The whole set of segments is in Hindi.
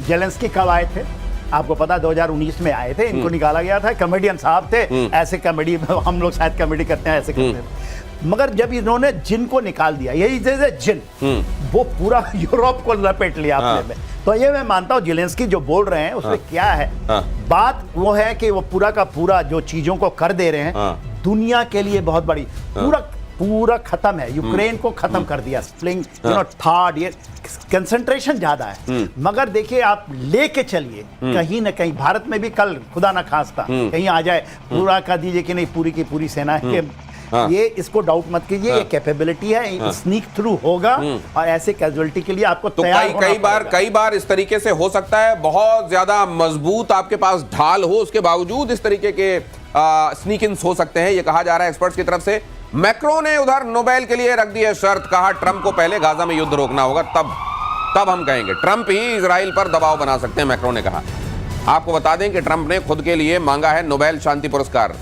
जेलेंस्की कब आए थे? आपको पता 2019 में आए थे, इनको निकाला गया था, कॉमेडियन साहब थे, ऐसे कॉमेडी हम लोग शायद कॉमेडी करते हैं, ऐसे करते हैं। मगर जब इन्होंने जिन को निकाल दिया, यही जैसे जिन वो पूरा यूरोप को लपेट लिया अपने में, तो ये मैं मानता हूँ जेलेंस्की जो बोल रहे हैं उसमें क्या है। बात वो है कि वो पूरा का पूरा जो चीजों को कर दे रहे हैं दुनिया के लिए बहुत बड़ी, पूरा खत्म है, यूक्रेन को खत्म कर दिया, स्प्लिंग थर्ड, ये कंसंट्रेशन ज्यादा है। मगर देखिए आप लेके चलिए कहीं ना कहीं, भारत में भी कल खुदा ना खास्ता कहीं आ जाए, पूरा कर दीजिए कि नहीं पूरी की पूरी सेना है, ये इसको डाउट मत कीजिए, ये कैपेबिलिटी है, स्नीक थ्रू होगा और ऐसे कैजुअल्टी के लिए आपको तो कई बार इस तरीके से हो सकता है, बहुत ज्यादा मजबूत आपके पास ढाल हो, उसके बावजूद इस तरीके के स्नीक इन्स हो सकते हैं, ये कहा जा रहा है एक्सपर्ट्स की तरफ से। मैक्रो ने उधर नोबेल के लिए रख दी है शर्त, कहा ट्रंप को पहले गाजा में युद्ध रोकना होगा, तब हम कहेंगे। ट्रंप ही इजराइल पर दबाव बना सकते हैं, मैक्रो ने कहा। आपको बता दें कि ट्रंप ने खुद के लिए मांगा है नोबेल शांति पुरस्कार।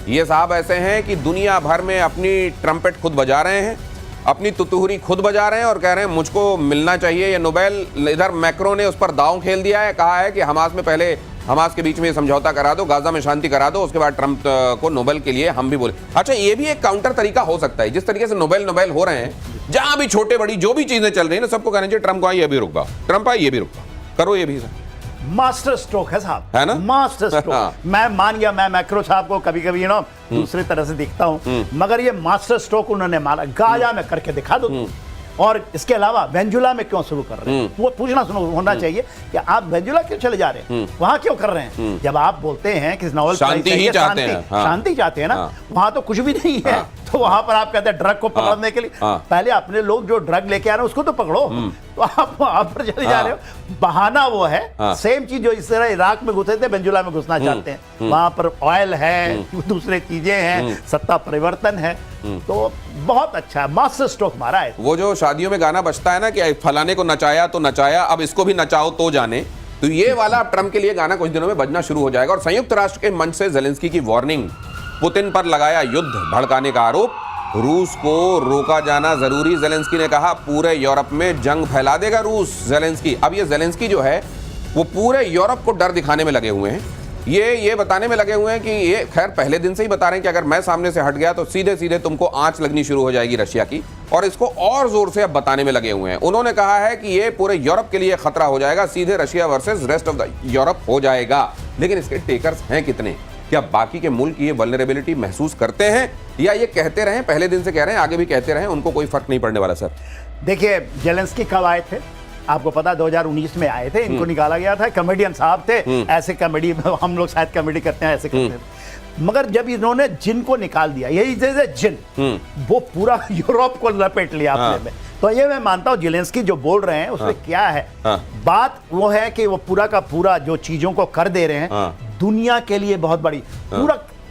ये साहब ऐसे हैं कि दुनिया भर में अपनी ट्रम्पेट खुद बजा रहे हैं, अपनी तुतुहरी खुद बजा रहे हैं और कह रहे हैं मुझको मिलना चाहिए ये नोबेल। इधर मैक्रो ने उस पर दांव खेल दिया है, कहा है कि हमास के बीच में समझौता करा दो, गाजा में शांति करा दो, उसके बाद ट्रंप को नोबेल के लिए हम भी बोले। अच्छा, ये भी एक काउंटर तरीका हो सकता है, जिस तरीके से नोबेल हो रहे हैं, जहां भी छोटे बड़ी जो भी चीजें चल रही है ना, सबको कहना चाहिए ट्रंप को आए ये भी रुक पाओ, ट्रंप आए ये भी रुक पाओ, करो ये भी सर। मास्टर स्ट्रोक है साहब, है ना, मास्टर स्ट्रोक। मैं मान गया, मैं मैक्रो साहब को कभी कभी दूसरे तरह से दिखता हूं, मगर ये मास्टर स्ट्रोक उन्होंने मारा, गाजा में करके दिखा दो। और इसके अलावा वेंजुला में क्यों शुरू कर रहे हैं, वो पूछना होना चाहिए कि आप वेंजुला क्यों चले जा रहे हैं, वहां क्यों कर रहे हैं। जब आप बोलते हैं कि नोबेल शांति चाहते हैं ना, वहां तो कुछ भी नहीं है, तो वहां पर आप कहते हैं ड्रग को पकड़ने के लिए, पहले अपने लोग जो ड्रग लेके आ रहे हैं उसको तो पकड़ो, तो आप वहां पर चले जा रहे हो। बहाना वो है, सेम चीज जो इस तरह इराक में घुसे थे, वेंजुला में घुसना चाहते हैं, वहां पर ऑयल है, दूसरे चीजें हैं, सत्ता परिवर्तन है, तो बहुत अच्छा मास्टर स्ट्रोक मारा है। वो जो शादियों में गाना बजता है ना कि फलाने को नचाया तो नचाया, अब इसको भी नचाओ तो जाने, तो ये वाला ट्रंप के लिए गाना कुछ दिनों में बजना शुरू हो जाएगा। और संयुक्त राष्ट्र के मंच से जेलेंस्की की वार्निंग, पुतिन पर लगाया युद्ध भड़काने का आरोप, रूस को रोका जाना जरूरी, जेलेंस्की ने कहा पूरे यूरोप में जंग फैला देगा रूस। जेलेंस्की, अब ये जेलेंस्की जो है वो पूरे यूरोप को डर दिखाने में लगे हुए हैं, ये बताने में लगे हुए हैं कि ये खैर पहले दिन से ही बता रहे हैं कि अगर मैं सामने से हट गया तो सीधे सीधे तुमको आंच लगनी शुरू हो जाएगी रशिया की, और इसको और जोर से अब बताने में लगे हुए हैं। उन्होंने कहा है कि ये पूरे यूरोप के लिए खतरा हो जाएगा, सीधे Russia versus rest of the Europe हो जाएगा। लेकिन इसके टेकर्स हैं कितने? क्या बाकी के मुल्क ये वल्नरेबिलिटी महसूस करते हैं, या ये कहते रहे, पहले दिन से कह रहे हैं, आगे भी कहते रहे, उनको कोई फर्क नहीं पड़ने वाला? सर देखिए, जेलेंस्की कब आए थे? आपको पता 2019 में आए थे, इनको निकाला गया था, कॉमेडियन साहब थे, ऐसे कॉमेडी हम लोग शायद कॉमेडी करते हैं, ऐसे करते हैं। मगर जब इन्होंने जिन को निकाल दिया, यही जैसे जिन वो पूरा यूरोप को लपेट लिया अपने में, तो ये मैं मानता हूँ जेलेंस्की जो बोल रहे हैं उसमें क्या है। बात वो है कि वो पूरा का पूरा जो चीजों को कर दे रहे हैं दुनिया के लिए बहुत बड़ी,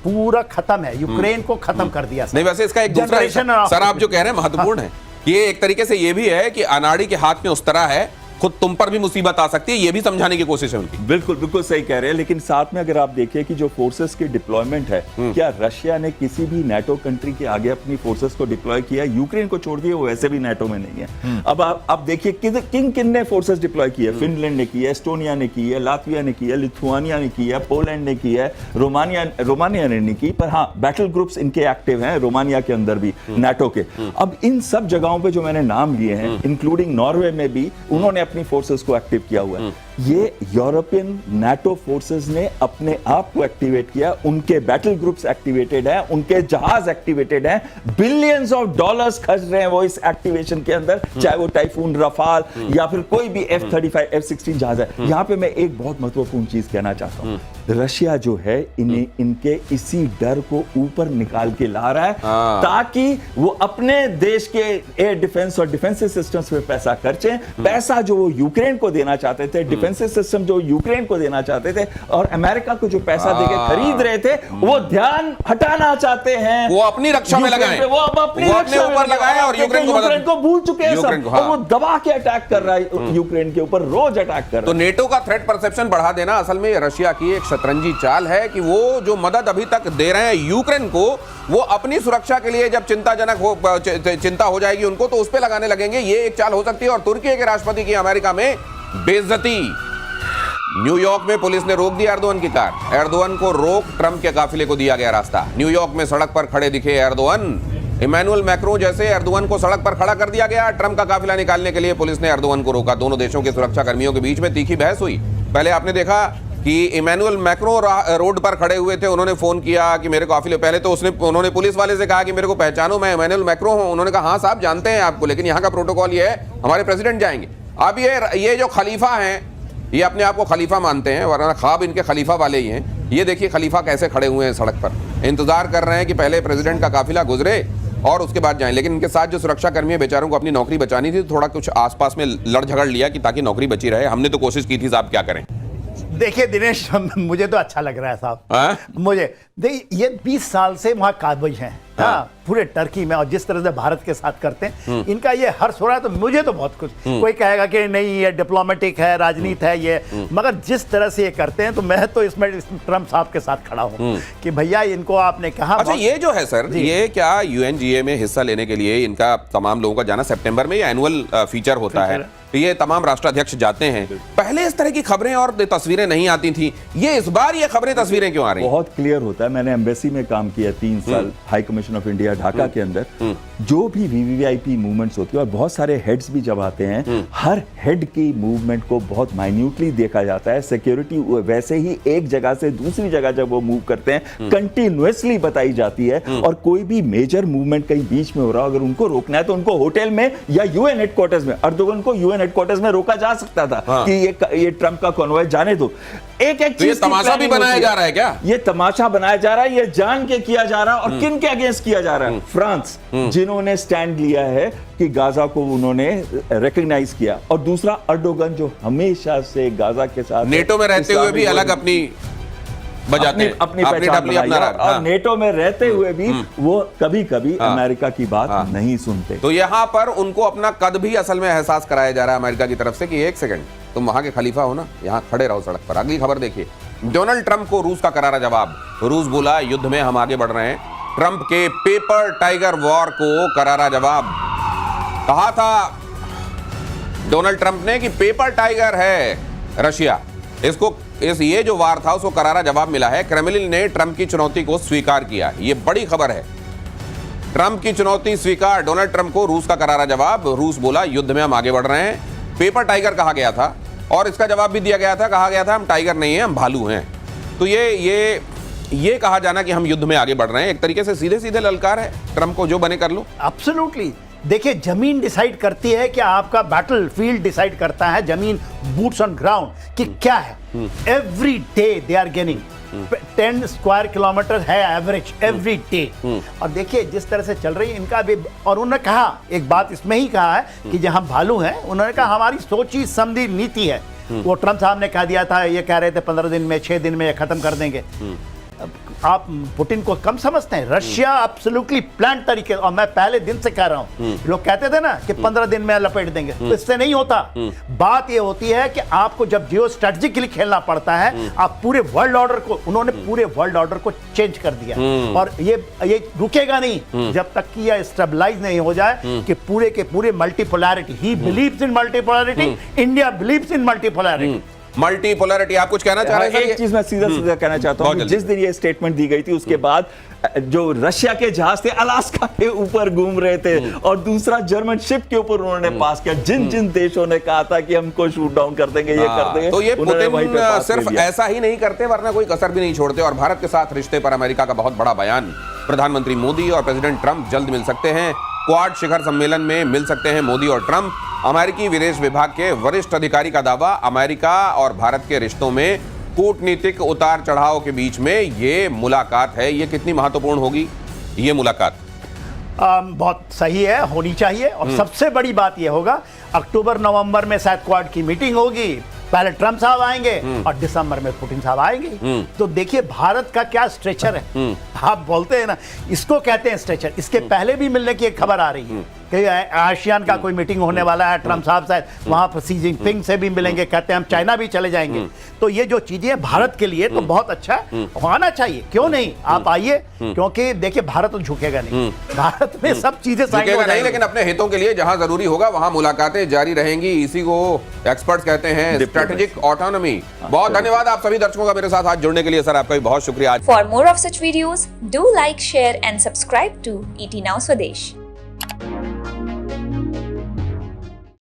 पूरा खत्म है, यूक्रेन को खत्म कर दिया। नहीं, वैसे इसका एक दूसरा सर आप जो कह रहे हैं महत्वपूर्ण है, ये एक तरीके से ये भी है कि अनाड़ी के हाथ में उस तरह है, खुद तुम पर भी मुसीबत आ सकती है, ये भी समझाने की कोशिश है उनकी। बिल्कुल सही कह रहे हैं, लेकिन साथ में अगर आप देखिए कि जो फोर्सेस की डिप्लॉयमेंट है, क्या रशिया ने किसी भी नाटो कंट्री के आगे अपनी फोर्सेस को डिप्लॉय किया? यूक्रेन को छोड़ दिए, वो वैसे भी नाटो में नहीं है। अब आप देखिए किन ने फोर्सेस डिप्लॉय की है। फिनलैंड ने की है, एस्टोनिया ने की है, लातविया ने की है, लिथुआनिया ने की है, पोलैंड ने की है, रोमानिया ने नहीं की, पर हाँ बैटल ग्रुप्स इनके एक्टिव हैं रोमानिया के अंदर भी नाटो के। अब इन सब जगहों पे जो मैंने नाम लिए हैं, इंक्लूडिंग नॉर्वे में भी उन्होंने अपनी फोर्सेस को एक्टिव किया हुआ है। ये यूरोपियन नाटो फोर्सेस ने अपने आप को एक्टिवेट किया, उनके बैटल ग्रुप्स एक्टिवेटेड हैं, उनके जहाज एक्टिवेटेड हैं, बिलियंस ऑफ डॉलर्स खर्च रहे हैं वो इस एक्टिवेशन के अंदर, चाहे वो टाइफून, रफाल या फिर कोई भी F-35 F-16 जहाज है। यहां पे मैं एक बहुत महत्वपूर्ण चीज कहना चाहता हूं, रशिया जो है इन्हें इनके इसी डर को ऊपर निकाल के ला रहा है ताकि वो अपने देश के एयर डिफेंस और डिफेंसिव सिस्टम्स पे पैसा खर्चें। पैसा जो वो यूक्रेन को देना चाहते थे, डिफेंसिव सिस्टम जो यूक्रेन को देना चाहते थे, और अमेरिका को जो पैसा देके खरीद रहे थे, वो ध्यान हटाना चाहते हैं, वो अपनी रक्षा में लगाएं, वो अब अपने ऊपर लगाए और यूक्रेन को भूल चुके हैं सब, और वो दबा के अटैक कर रहा है यूक्रेन के ऊपर, रोज अटैक कर रहा है। तो नेटो का थ्रेट परसेप्शन बढ़ा देना असल में रशिया की एक शतरंजी चाल है कि वो जो मदद अभी तक दे रहे हैं यूक्रेन को, वो अपनी सुरक्षा के लिए जब चिंता हो जाएगी उनको, तो उस पे लगाने लगेंगे। ये एक चाल हो सकती है। और तुर्की के राष्ट्रपति की अमेरिका में बेइज्जती, न्यूयॉर्क में पुलिस ने रोक दी एर्दोगन की कार। एर्दोगन को रोक, ट्रंप के काफिले को दिया गया रास्ता। न्यूयॉर्क में सड़क पर खड़े दिखे एर्दोगन। इमैनुअल मैक्रों जैसे एर्दोगन को सड़क पर खड़ा कर दिया गया। ट्रंप का काफिला निकालने के लिए पुलिस ने एर्दोगन को रोका। दोनों देशों के सुरक्षा कर्मियों के बीच में तीखी बहस हुई। पहले आपने देखा कि इमैनुअल मैक्रों रोड पर खड़े हुए थे, उन्होंने फोन किया कि मेरे काफिले, पहले तो उन्होंने पुलिस वाले से कहा कि मेरे को पहचानो, मैं इमैनुअल मैक्रों हूं। उन्होंने कहा हाँ साहब जानते हैं आपको, लेकिन यहाँ का प्रोटोकॉल ये है हमारे प्रेसिडेंट जाएंगे। अब ये जो खलीफा हैं, ये अपने आप को खलीफा मानते हैं, वरना ख्वाब इनके खलीफा वाले ही हैं। ये देखिए खलीफा कैसे खड़े हुए हैं सड़क पर, इंतजार कर रहे हैं कि पहले प्रेसिडेंट का काफिला गुजरे और उसके बाद जाएं। लेकिन इनके साथ जो सुरक्षा कर्मी है, बेचारों को अपनी नौकरी बचानी थी, तो थोड़ा कुछ आसपास में लड़ झगड़ लिया कि ताकि नौकरी बची रहे। हमने तो कोशिश की थी साहब, क्या करें। देखिए दिनेश, मुझे तो अच्छा लग रहा है साहब। मुझे देखिए ये 20 साल से वहाँ काबिज हैं, हाँ, पूरे टर्की में, और जिस तरह से भारत के साथ करते हैं, इनका ये हर्ष हो रहा है, तो मुझे तो बहुत कुछ। कोई कहेगा कि नहीं ये डिप्लोमेटिक है, राजनीति है ये, मगर जिस तरह से ये करते हैं, तो मैं तो इसमें ट्रंप साहब के साथ खड़ा हूँ कि भैया इनको आपने कहा। अच्छा, ये जो है सर, ये क्या यूएनजीए में हिस्सा लेने के लिए इनका तमाम लोगों का जाना सितंबर में, ये एनुअल फीचर होता है, ये तमाम राष्ट्राध्यक्ष जाते हैं। पहले इस तरह की खबरें और तस्वीरें नहीं आती थी, ये इस बार ये खबरें तस्वीरें क्यों आ रही हैं? बहुत क्लियर होता है। मैंने एम्बेसी में काम किया 3 साल, high commission of India Dhaka के अंदर। जो भी वीवीआईपी मूवमेंट्स होती है, और बहुत सारे हेड्स भी जब आते हैं, हर हेड की मूवमेंट को बहुत माइन्यूटली देखा जाता है। सिक्योरिटी वैसे ही एक जगह से दूसरी जगह जब वो मूव करते हैं, कंटिन्यूअसली बताई जाती है। और कोई भी मेजर मूवमेंट कहीं बीच में हो रहा, अगर उनको रोकना है तो उनको होटल में या यूएन हेडक्वार्टर्स में, एर्दोगन को यूएन हेडक्वार्टर्स में रोका जा सकता था। हाँ। कि ये ट्रंप का कॉन्वॉय जाने दो। एक तो ये तमाशा भी बनाया जा रहा है क्या? ये तमाशा बनाया जा रहा है, ये जान के किया जा रहा है। और किन के अगेंस्ट किया जा रहा है? फ्रांस, जिन्होंने स्टैंड लिया है कि गाजा को उन्होंने रिकॉग्नाइज किया, और दूसरा एर्दोगन जो हमेशा से गाजा के साथ नेटो में रहते हुए भी अलग अपनी बजाते हैं, अपनी पहचान बनाई है। और नेटो में रहते हुए भी वो कभी कभी अमेरिका की बात नहीं सुनते। तो यहाँ पर उनको अपना कद भी असल में एहसास कराया जा रहा है अमेरिका की तरफ से कि एक सेकंड, तुम वहां के खलीफा हो ना, यहाँ खड़े रहो सड़क पर। अगली खबर देखिए, डोनाल्ड ट्रंप को रूस का करारा जवाब। रूस बोला युद्ध में हम आगे बढ़ रहे हैं। ट्रंप के पेपर टाइगर वॉर को करारा जवाब। कहा था डोनाल्ड ट्रंप ने कि पेपर टाइगर है रशिया, ये जो वार था उसको करारा जवाब मिला है। क्रेमलिन ने ट्रंप की चुनौती को स्वीकार किया। ये बड़ी खबर है, ट्रंप की चुनौती स्वीकार, डोनाल्ड ट्रंप को रूस का करारा जवाब। रूस बोला युद्ध में हम आगे बढ़ रहे हैं। पेपर टाइगर कहा गया था, और इसका जवाब भी दिया गया था, कहा गया था हम टाइगर नहीं है, हम भालू हैं। तो ये कहा जाना कि हम युद्ध में आगे बढ़ रहे हैं, एक तरीके से सीधे सीधे ललकार है ट्रंप को, जो बने कर लो। एब्सोल्युटली। देखिए जमीन डिसाइड करती है कि आपका बैटल फील्ड डिसाइड करता है, जमीन, बूट्स ऑन ग्राउंड कि क्या है। Every day they are gaining 10 square kilometre है एवरेज एवरी डे। और देखिए जिस तरह से चल रही है इनका भी, और उन्होंने कहा एक बात इसमें ही कहा है कि जहां भालू हैं, उन्होंने कहा हमारी सोची समझी नीति है। वो ट्रंप साहब ने कह दिया था, ये कह रहे थे 15 दिन में 6 दिन में ये खत्म कर देंगे। आप पुतिन को कम समझते हैं? रशिया एब्सोल्युटली प्लान तरीके, और मैं पहले दिन से कह रहा हूं, लोग कहते थे ना कि 15 दिन में लपेट देंगे, तो इससे नहीं होता। बात ये होती है कि आपको जब जियो स्ट्रेटेजिकली खेलना पड़ता है, आप पूरे वर्ल्ड ऑर्डर को, उन्होंने पूरे वर्ल्ड ऑर्डर को चेंज कर दिया, और ये रुकेगा नहीं जब तक कि यह स्टेबलाइज नहीं हो जाए कि पूरे के पूरे multipolarity. He believes in multipolarity, India believes in multipolarity. Multipolarity, आप कुछ कहना चाह रहे हैं? एक चीज मैं सीधा सीधा कहना चाहता हूं, जिस दिन ये स्टेटमेंट दी गई थी उसके बाद जो रशिया के जहाज थे अलास्का के ऊपर घूम रहे थे, और दूसरा जर्मन शिप के ऊपर उन्होंने पास किया। जिन देशों ने कहा था कि हमको शूट डाउन कर देंगे, ये कर देंगे, तो ये पुतिन सिर्फ ऐसा ही नहीं करते, वरना कोई कसर भी नहीं छोड़ते। और भारत के साथ रिश्ते पर अमेरिका का बहुत बड़ा बयान। प्रधानमंत्री मोदी और प्रेसिडेंट ट्रंप जल्द मिल सकते हैं। क्वाड शिखर सम्मेलन में मिल सकते हैं मोदी और ट्रंप। अमेरिकी विदेश विभाग के वरिष्ठ अधिकारी का दावा, अमेरिका और भारत के रिश्तों में कूटनीतिक उतार चढ़ाव के बीच में ये मुलाकात है। ये कितनी महत्वपूर्ण होगी ये मुलाकात? बहुत सही है, होनी चाहिए। और सबसे बड़ी बात यह होगा, अक्टूबर नवंबर में शायद क्वाड की मीटिंग होगी, पहले ट्रंप साहब आएंगे और दिसंबर में पुतिन साहब आएंगे। तो देखिए भारत का क्या स्ट्रेचर है। आप बोलते हैं ना, इसको कहते हैं स्ट्रेचर। इसके पहले भी मिलने की एक खबर आ रही है कि आसियान का कोई मीटिंग होने वाला है, ट्रंप साहब शायद वहां पर सी जिनपिंग से भी मिलेंगे, कहते हैं हम चाइना भी चले जाएंगे। तो ये जो चीजें हैं भारत के लिए तो बहुत अच्छा है, आना चाहिए, क्यों नहीं, आप आइए, क्योंकि देखिए भारत तो झुकेगा नहीं, भारत में सब चीजें झुकेगा नहीं, लेकिन अपने हितों के लिए जहां जरूरी होगा वहां मुलाकातें जारी रहेंगी। इसी को एक्सपर्ट्स कहते हैं स्ट्रेटेजिक ऑटोनॉमी। बहुत धन्यवाद आप सभी दर्शकों का मेरे साथ आज जुड़ने के लिए। सर आपका भी बहुत शुक्रिया। For more of such videos, do like, share and subscribe to ET Now Swadesh.